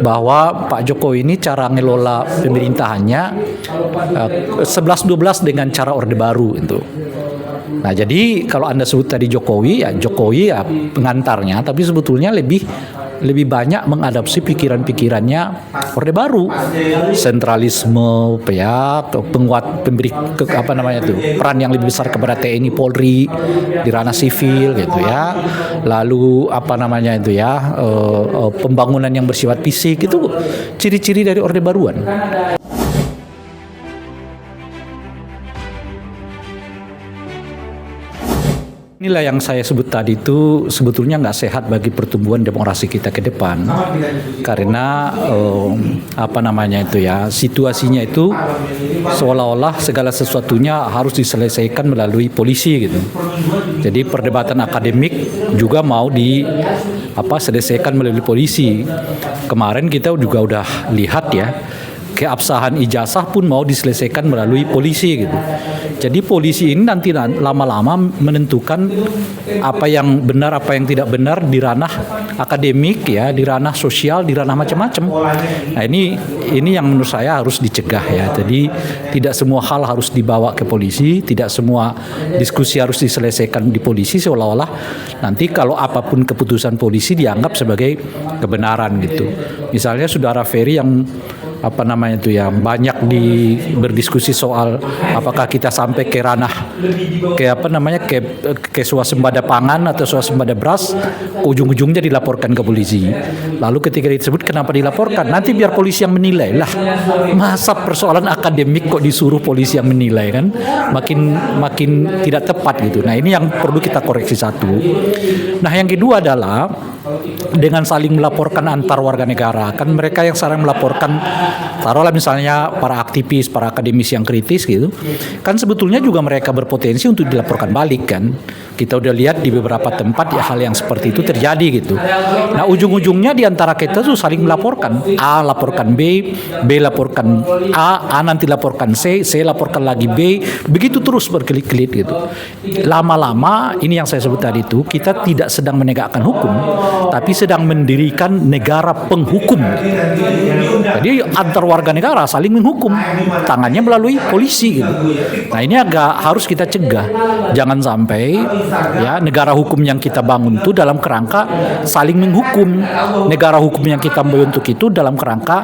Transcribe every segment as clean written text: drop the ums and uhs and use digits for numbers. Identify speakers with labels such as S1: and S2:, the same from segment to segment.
S1: bahwa Pak Jokowi ini cara ngelola pemerintahannya 11-12 dengan cara Orde Baru itu. Nah, jadi kalau Anda sebut tadi Jokowi ya pengantarnya, tapi sebetulnya lebih banyak mengadopsi pikiran-pikirannya Orde Baru, sentralisme, ya, peran yang lebih besar kepada TNI Polri di ranah sivil gitu ya, lalu pembangunan yang bersifat fisik itu ciri-ciri dari Orde Baruan. Inilah yang saya sebut tadi itu sebetulnya nggak sehat bagi pertumbuhan demokrasi kita ke depan, karena situasinya itu seolah-olah segala sesuatunya harus diselesaikan melalui polisi gitu. Jadi perdebatan akademik juga mau selesaikan melalui polisi. Kemarin kita juga udah lihat ya, keabsahan ijazah pun mau diselesaikan melalui polisi gitu. Jadi polisi ini nanti lama-lama menentukan apa yang benar, apa yang tidak benar di ranah akademik ya, di ranah sosial, di ranah macam-macam. Nah, ini yang menurut saya harus dicegah ya. Jadi tidak semua hal harus dibawa ke polisi, tidak semua diskusi harus diselesaikan di polisi seolah-olah nanti kalau apapun keputusan polisi dianggap sebagai kebenaran gitu. Misalnya Saudara Ferry yang banyak berdiskusi soal apakah kita sampai ke ranah ke swasembada pangan atau swasembada beras, ujung-ujungnya dilaporkan ke polisi. Lalu ketika disebut kenapa dilaporkan, nanti biar polisi yang menilai lah. Masa persoalan akademik kok disuruh polisi yang menilai, kan makin tidak tepat gitu. Nah, ini yang perlu kita koreksi satu. Nah, yang kedua adalah dengan saling melaporkan antar warga negara. Kan mereka yang saling melaporkan, taruhlah misalnya para aktivis, para akademisi yang kritis gitu, kan sebetulnya juga mereka berpotensi untuk dilaporkan balik kan. Kita udah lihat di beberapa tempat ya hal yang seperti itu terjadi gitu. Nah, ujung-ujungnya di antara kita tuh saling melaporkan. A laporkan B, B laporkan A nanti laporkan C laporkan lagi B, begitu terus berkelit-kelit gitu. Lama-lama ini yang saya sebut tadi itu, kita tidak sedang menegakkan hukum, tapi sedang mendirikan negara penghukum. Jadi antar warga negara saling menghukum, tangannya melalui polisi gitu. Nah, ini harus kita cegah. Jangan sampai ya negara hukum yang kita bangun itu dalam kerangka saling menghukum. Negara hukum yang kita bentuk itu dalam kerangka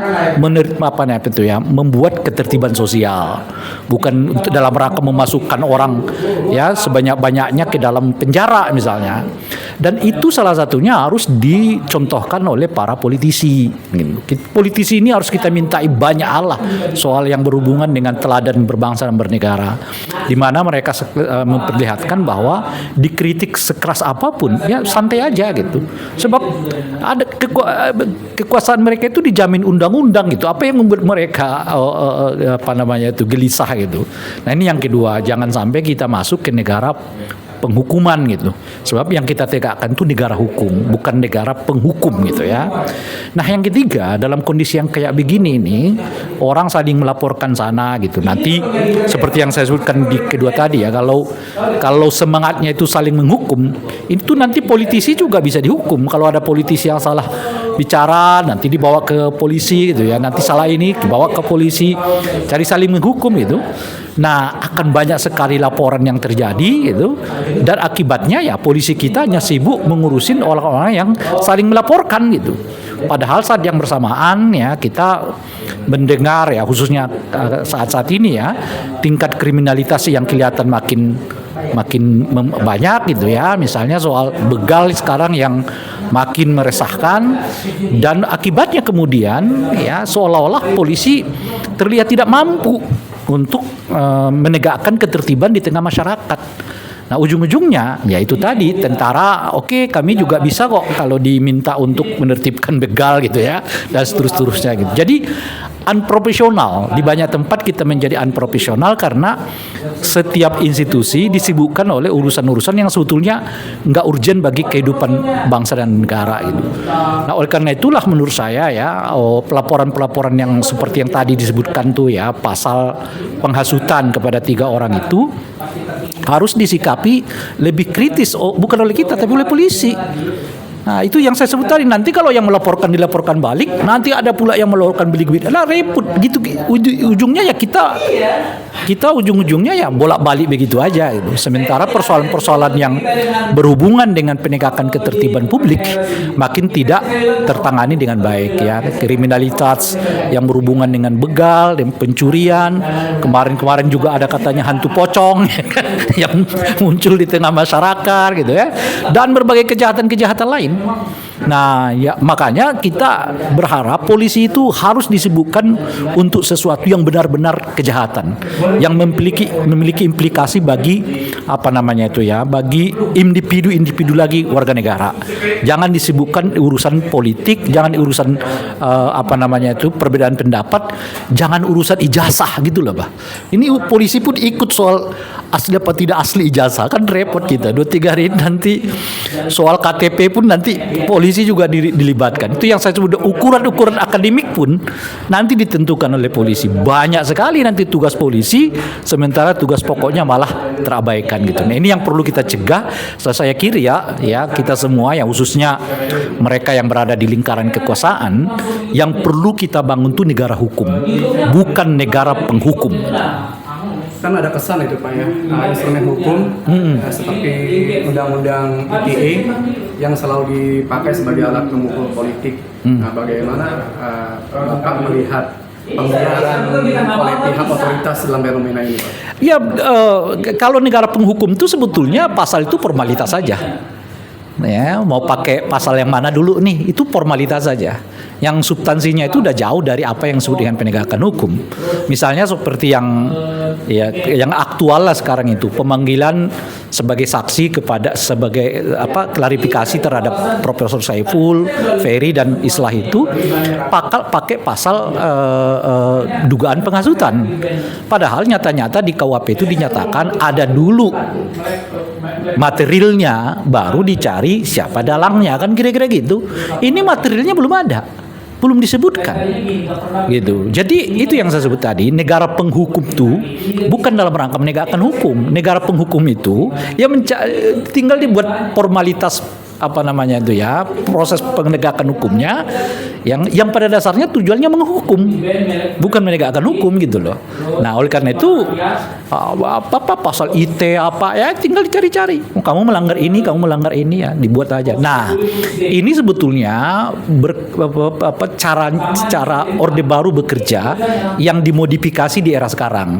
S1: membuat ketertiban sosial, bukan untuk dalam rangka memasukkan orang ya sebanyak-banyaknya ke dalam penjara misalnya. Dan itu salah satunya harus dicontohkan oleh para politisi. Politisi ini harus kita mintai banyak hal lah soal yang berhubungan dengan teladan berbangsa dan bernegara, di mana mereka memperlihatkan bahwa dikritik sekeras apapun ya santai aja gitu, sebab ada kekuasaan mereka itu dijamin undang-undang gitu. Apa yang membuat mereka gelisah gitu. Nah, ini yang kedua, jangan sampai kita masuk ke negara penghukuman gitu. Sebab yang kita tegakkan itu negara hukum, bukan negara penghukum gitu ya. Nah, yang ketiga, dalam kondisi yang kayak begini ini, orang saling melaporkan sana gitu. Nanti seperti yang saya sebutkan di kedua tadi ya, kalau semangatnya itu saling menghukum, itu nanti politisi juga bisa dihukum. Kalau ada politisi yang salah bicara, nanti dibawa ke polisi gitu ya. Nanti salah ini dibawa ke polisi, cari saling menghukum gitu. Nah, akan banyak sekali laporan yang terjadi gitu, dan akibatnya ya polisi kita hanya sibuk mengurusin orang-orang yang saling melaporkan gitu. Padahal saat yang bersamaan ya kita mendengar ya, khususnya saat ini ya, tingkat kriminalitas yang kelihatan makin banyak gitu ya. Misalnya soal begal sekarang yang makin meresahkan, dan akibatnya kemudian ya seolah-olah polisi terlihat tidak mampu untuk menegakkan ketertiban di tengah masyarakat. Nah, ujung-ujungnya ya itu tadi, tentara oke, kami juga bisa kok kalau diminta untuk menertibkan begal gitu ya, dan seterusnya gitu. Jadi unprofesional, di banyak tempat kita menjadi unprofesional karena setiap institusi disibukkan oleh urusan-urusan yang sebetulnya nggak urgent bagi kehidupan bangsa dan negara gitu. Nah, oleh karena itulah menurut saya ya, pelaporan-pelaporan yang seperti yang tadi disebutkan tuh ya, pasal penghasutan kepada 3 orang itu harus disikapi lebih kritis, bukan oleh kita tapi oleh polisi. Nah, itu yang saya sebut tadi. Nanti kalau yang melaporkan dilaporkan balik, nanti ada pula yang melaporkan bilik-bilik. Lah repot gitu. Ujungnya ya kita ujung-ujungnya ya bolak-balik begitu aja gitu. Sementara persoalan-persoalan yang berhubungan dengan penegakan ketertiban publik makin tidak tertangani dengan baik ya. Kriminalitas yang berhubungan dengan begal, dan pencurian. Kemarin-kemarin juga ada katanya hantu pocong yang muncul di tengah masyarakat gitu ya. Dan berbagai kejahatan-kejahatan lain. Nah, ya makanya kita berharap polisi itu harus disebutkan untuk sesuatu yang benar-benar kejahatan, yang memiliki implikasi bagi bagi individu lagi warga negara. Jangan disebutkan urusan politik, jangan urusan perbedaan pendapat, jangan urusan ijazah gitu loh, Bah. Ini polisi pun ikut soal asli apa tidak asli ijazah, kan repot kita. 2-3 hari nanti soal KTP pun nanti polisi juga dilibatkan. Itu yang saya sebut ukuran-ukuran akademik pun nanti ditentukan oleh polisi. Banyak sekali nanti tugas polisi, sementara tugas pokoknya malah terabaikan gitu. Nah, ini yang perlu kita cegah. Saya kira ya kita semua yang khususnya mereka yang berada di lingkaran kekuasaan, yang perlu kita bangun tuh negara hukum, bukan negara penghukum.
S2: Kan ada kesan itu Pak ya, instrumen hukum seperti undang-undang ITE yang selalu dipakai sebagai alat pemukul politik. Nah, bagaimana Bapak melihat penggunaan oleh pihak otoritas dalam fenomena ini, Pak?
S1: Ya, kalau negara penghukum itu sebetulnya pasal itu formalitas saja. Ya, mau pakai pasal yang mana dulu nih, itu formalitas saja. Yang substansinya itu udah jauh dari apa yang disebut dengan penegakan hukum. Misalnya seperti yang aktual lah sekarang itu, pemanggilan sebagai saksi sebagai klarifikasi terhadap Profesor Saiful, Ferry dan Islah itu pakai pasal dugaan penghasutan. Padahal nyata-nyata di KUHP itu dinyatakan ada dulu materialnya, baru dicari siapa dalangnya, kan kira-kira gitu. Ini materialnya belum ada, belum disebutkan gitu. Jadi itu yang saya sebut tadi, negara penghukum itu bukan dalam rangka menegakkan hukum. Negara penghukum itu ya tinggal dibuat formalitas proses penegakan hukumnya yang pada dasarnya tujuannya menghukum, bukan menegakkan hukum gitu loh. Nah, oleh karena itu pasal IT tinggal dicari-cari. Kamu melanggar ini ya, dibuat aja. Nah, ini sebetulnya cara Orde Baru bekerja yang dimodifikasi di era sekarang.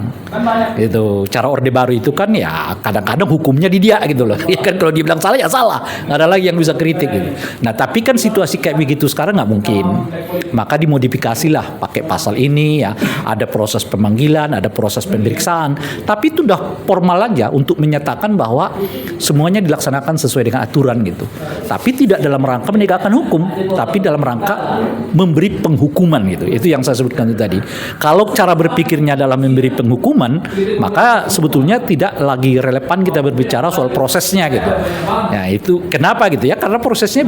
S1: Gitu. Cara Orde Baru itu kan ya kadang-kadang hukumnya di dia gitu loh. Ya kan, kalau dibilang salah ya salah. Nggak ada lagi yang bisa kritik gitu. Nah, tapi kan situasi kayak begitu sekarang nggak mungkin. Maka dimodifikasilah pakai pasal ini ya. Ada proses pemanggilan, ada proses pemeriksaan. Tapi itu udah formal aja untuk menyatakan bahwa semuanya dilaksanakan sesuai dengan aturan gitu. Tapi tidak dalam rangka menegakkan hukum, tapi dalam rangka memberi penghukuman gitu. Itu yang saya sebutkan itu tadi. Kalau cara berpikirnya dalam memberi penghukuman, maka sebetulnya tidak lagi relevan kita berbicara soal prosesnya gitu. Nah, itu kenapa gitu ya? Karena prosesnya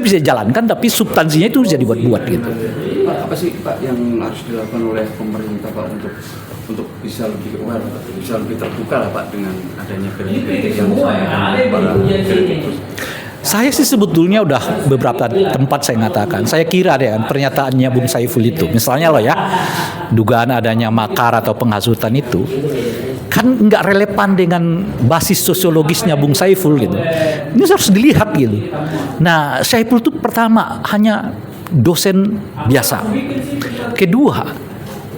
S1: bisa dijalankan, tapi substansinya itu bisa dibuat-buat gitu.
S3: Apa sih Pak yang harus dilakukan oleh pemerintah Pak untuk bisa lebih terbuka lah Pak dengan adanya kritik yang disampaikan para kritikus?
S1: Saya sih sebetulnya udah beberapa tempat saya mengatakan. Saya kira deh kan pernyataannya Bung Saiful itu, misalnya loh ya, dugaan adanya makar atau penghasutan itu kan nggak relevan dengan basis sosiologisnya Bung Saiful gitu. Ini harus dilihat gitu. Nah, Saiful itu pertama hanya dosen biasa. Kedua,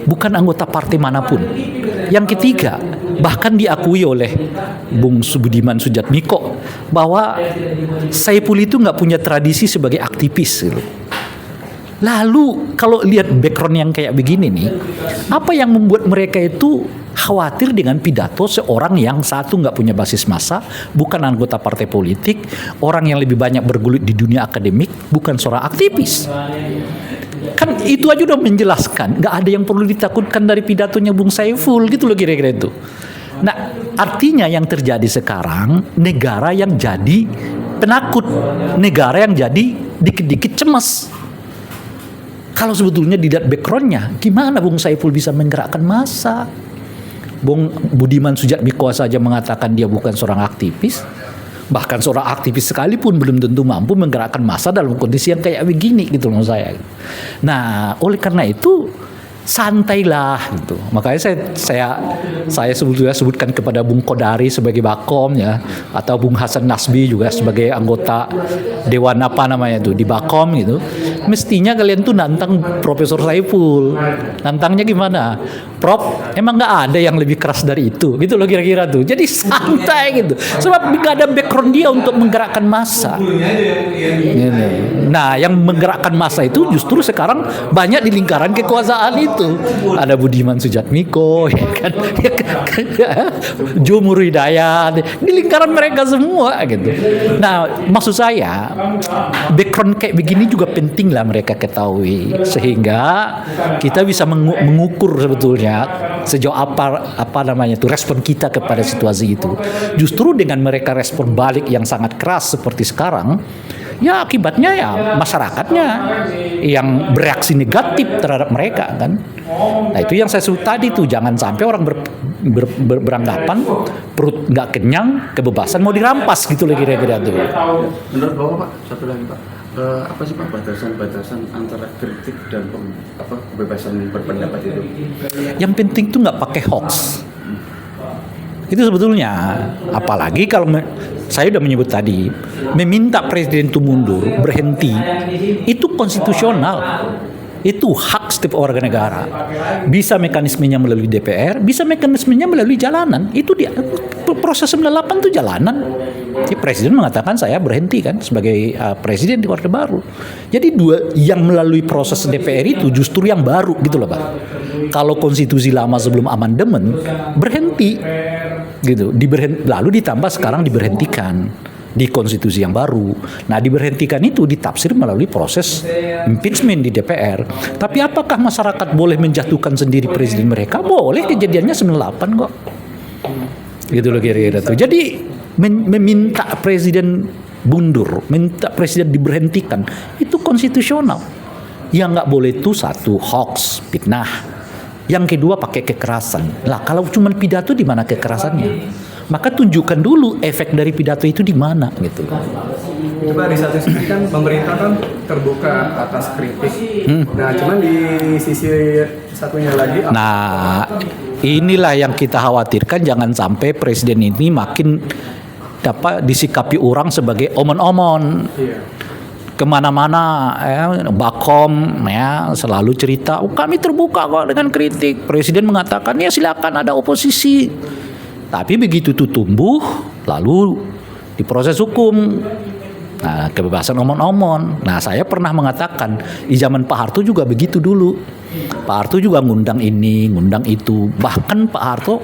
S1: bukan anggota partai manapun. Yang ketiga, bahkan diakui oleh Bung Budiman Sujatmiko bahwa Saiful itu nggak punya tradisi sebagai aktivis gitu. Lalu kalau lihat background yang kayak begini nih, apa yang membuat mereka itu khawatir dengan pidato seorang yang satu nggak punya basis massa, bukan anggota partai politik, orang yang lebih banyak bergulit di dunia akademik, bukan seorang aktivis. Kan itu aja udah menjelaskan, nggak ada yang perlu ditakutkan dari pidatonya Bung Saiful gitu loh kira-kira itu. Nah, artinya yang terjadi sekarang, negara yang jadi penakut, negara yang jadi dikit-dikit cemas. Kalau sebetulnya dilihat backgroundnya, gimana Bung Saiful bisa menggerakkan massa? Bung Budiman Sujatmiko saja mengatakan dia bukan seorang aktivis. Bahkan seorang aktivis sekalipun belum tentu mampu menggerakkan massa dalam kondisi yang kayak begini gitu loh saya. Nah, oleh karena itu santailah gitu. Makanya saya sebetulnya sebutkan kepada Bung Kodari sebagai Bakom ya, atau Bung Hasan Nasbi juga sebagai anggota dewan apa namanya itu di Bakom gitu. Mestinya kalian tuh nantang Profesor Saiful. Nantangnya gimana? Prof, emang nggak ada yang lebih keras dari itu gitu loh kira-kira tuh. Jadi santai gitu. Sebab nggak ada background dia untuk menggerakkan massa. Gitu. Nah, yang menggerakkan massa itu justru sekarang banyak di lingkaran kekuasaan itu. Ada Budiman Sujatmiko, ya kan? Jumur Hidayat, di lingkaran mereka semua gitu. Nah, maksud saya background kayak begini juga penting lah mereka ketahui sehingga kita bisa mengukur sebetulnya sejauh apa namanya itu respon kita kepada situasi itu. Justru dengan mereka respon balik yang sangat keras seperti sekarang, ya akibatnya ya masyarakatnya yang bereaksi negatif terhadap mereka kan. Nah itu yang saya sebut tadi tuh, jangan sampai orang beranggapan perut nggak kenyang, kebebasan mau dirampas gitu loh kira-kira tuh.
S3: Menurut Bapak, Pak, satu lagi Pak, apa sih Pak batasan-batasan antara kritik dan kebebasan berpendapat itu?
S1: Yang penting tuh nggak pakai hoax. Itu sebetulnya, apalagi kalau saya udah menyebut tadi, meminta presiden itu mundur, berhenti, itu konstitusional. Itu hak setiap warga negara. Bisa mekanismenya melalui DPR, bisa mekanismenya melalui jalanan. Itu dia proses 98 itu jalanan. Jadi presiden mengatakan saya berhenti kan sebagai presiden di Orde Baru. Jadi dua yang melalui proses DPR itu justru yang baru gitu loh Pak. Kalau konstitusi lama sebelum amandemen berhenti gitu, lalu ditambah sekarang diberhentikan di konstitusi yang baru. Nah, diberhentikan itu ditafsir melalui proses impeachment di DPR. Tapi apakah masyarakat boleh menjatuhkan sendiri presiden mereka? Boleh, kejadiannya 98 kok. Gitu loh kira-kira tuh. Jadi meminta presiden mundur, minta presiden diberhentikan, itu konstitusional. Yang nggak boleh itu satu, hoax, fitnah. Yang kedua pakai kekerasan. Lah kalau cuma pidato di mana kekerasannya? Maka tunjukkan dulu efek dari pidato itu di mana gitu.
S2: Coba di satu sisi kan pemerintah kan terbuka atas kritik. Nah, cuman di sisi satunya lagi.
S1: Nah, inilah yang kita khawatirkan, jangan sampai presiden ini makin disikapi orang sebagai omon-omon.
S2: Iya.
S1: Kemana-mana Bakom ya selalu cerita, kami terbuka kok dengan kritik. Presiden mengatakan ya silakan ada oposisi. Tapi begitu itu tumbuh, lalu diproses hukum. Nah, kebebasan omon-omon. Nah, saya pernah mengatakan di zaman Pak Harto juga begitu dulu. Pak Harto juga ngundang ini, ngundang itu. Bahkan Pak Harto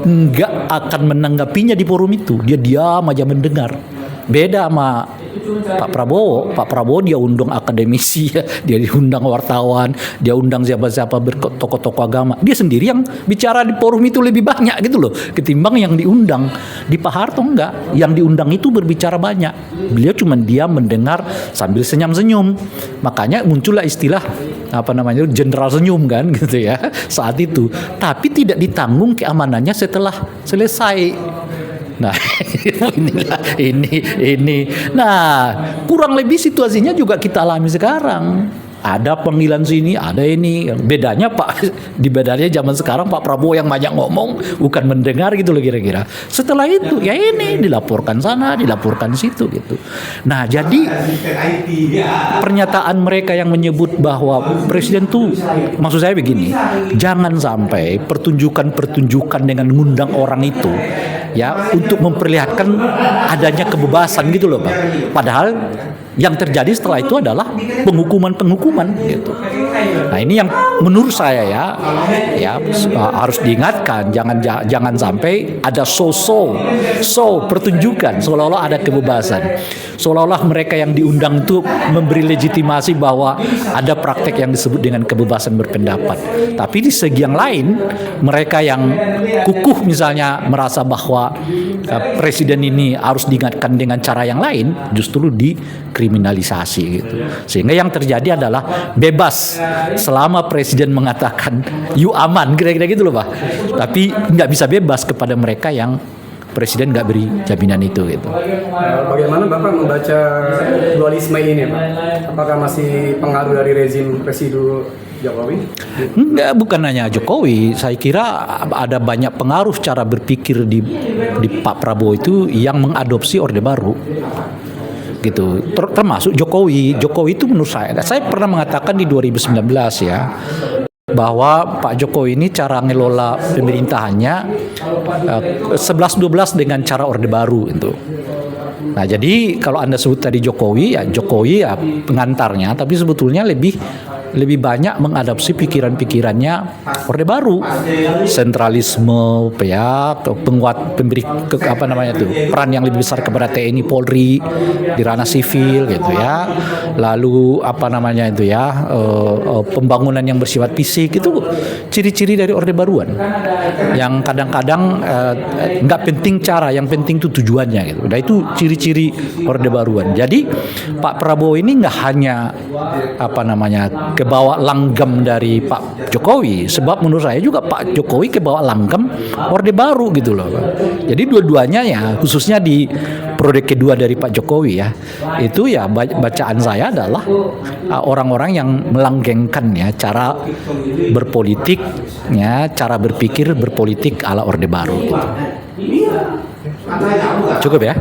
S1: nggak akan menanggapinya di forum itu. Dia diam aja mendengar. Beda sama Pak Prabowo. Pak Prabowo dia undang akademisi, dia diundang wartawan, dia undang siapa-siapa tokoh-tokoh agama. Dia sendiri yang bicara di forum itu lebih banyak gitu loh, ketimbang yang diundang. Di Pak Harto enggak, yang diundang itu berbicara banyak. Beliau cuma diam mendengar sambil senyum-senyum. Makanya muncullah istilah jenderal senyum kan gitu ya saat itu. Tapi tidak ditanggung keamanannya setelah selesai. Nah, ini. Nah, kurang lebih situasinya juga kita alami sekarang. Ada panggilan sini, ada ini. Bedanya bedanya zaman sekarang Pak Prabowo yang banyak ngomong, bukan mendengar gitu loh kira-kira. Setelah itu ya ini dilaporkan sana, dilaporkan situ gitu. Nah, jadi pernyataan mereka yang menyebut bahwa presiden tuh, maksud saya begini, jangan sampai pertunjukan dengan ngundang orang itu ya untuk memperlihatkan adanya kebebasan gitu loh Pak. Padahal yang terjadi setelah itu adalah penghukuman gitu. Nah, ini yang menurut saya ya harus diingatkan, jangan sampai ada pertunjukan seolah-olah ada kebebasan. Seolah-olah mereka yang diundang itu memberi legitimasi bahwa ada praktek yang disebut dengan kebebasan berpendapat. Tapi di segi yang lain, mereka yang kukuh misalnya merasa bahwa presiden ini harus diingatkan dengan cara yang lain, justru dikriminalisasi gitu. Sehingga yang terjadi adalah bebas selama presiden mengatakan you aman, kira-kira gitu loh Pak. Tapi nggak bisa bebas kepada mereka yang presiden nggak beri jaminan itu gitu.
S2: Bagaimana Bapak membaca dualisme ini, Pak? Apakah masih pengaruh dari rezim residu Jokowi?
S1: Enggak, bukan hanya Jokowi. Saya kira ada banyak pengaruh cara berpikir di Pak Prabowo itu yang mengadopsi Orde Baru. Gitu. Termasuk Jokowi. Jokowi itu menurut saya pernah mengatakan di 2019 ya, bahwa Pak Jokowi ini cara ngelola pemerintahannya 11-12 dengan cara Orde Baru itu. Nah, jadi kalau Anda sebut tadi Jokowi ya pengantarnya, tapi sebetulnya lebih banyak mengadopsi pikiran-pikirannya Orde Baru, sentralisme, ya, peran yang lebih besar kepada TNI Polri di ranah sivil gitu ya, lalu pembangunan yang bersifat fisik, itu ciri-ciri dari Orde Baruan yang kadang-kadang nggak penting cara, yang penting itu tujuannya gitu. Nah, itu ciri-ciri Orde Baruan. Jadi Pak Prabowo ini nggak hanya kebawa langgam dari Pak Jokowi, sebab menurut saya juga Pak Jokowi kebawa langgam Orde Baru gitu loh. Jadi dua-duanya ya, khususnya di periode kedua dari Pak Jokowi ya, itu ya bacaan saya adalah orang-orang yang melanggengkan ya cara berpolitik ya, cara berpikir berpolitik ala Orde Baru gitu. Cukup ya?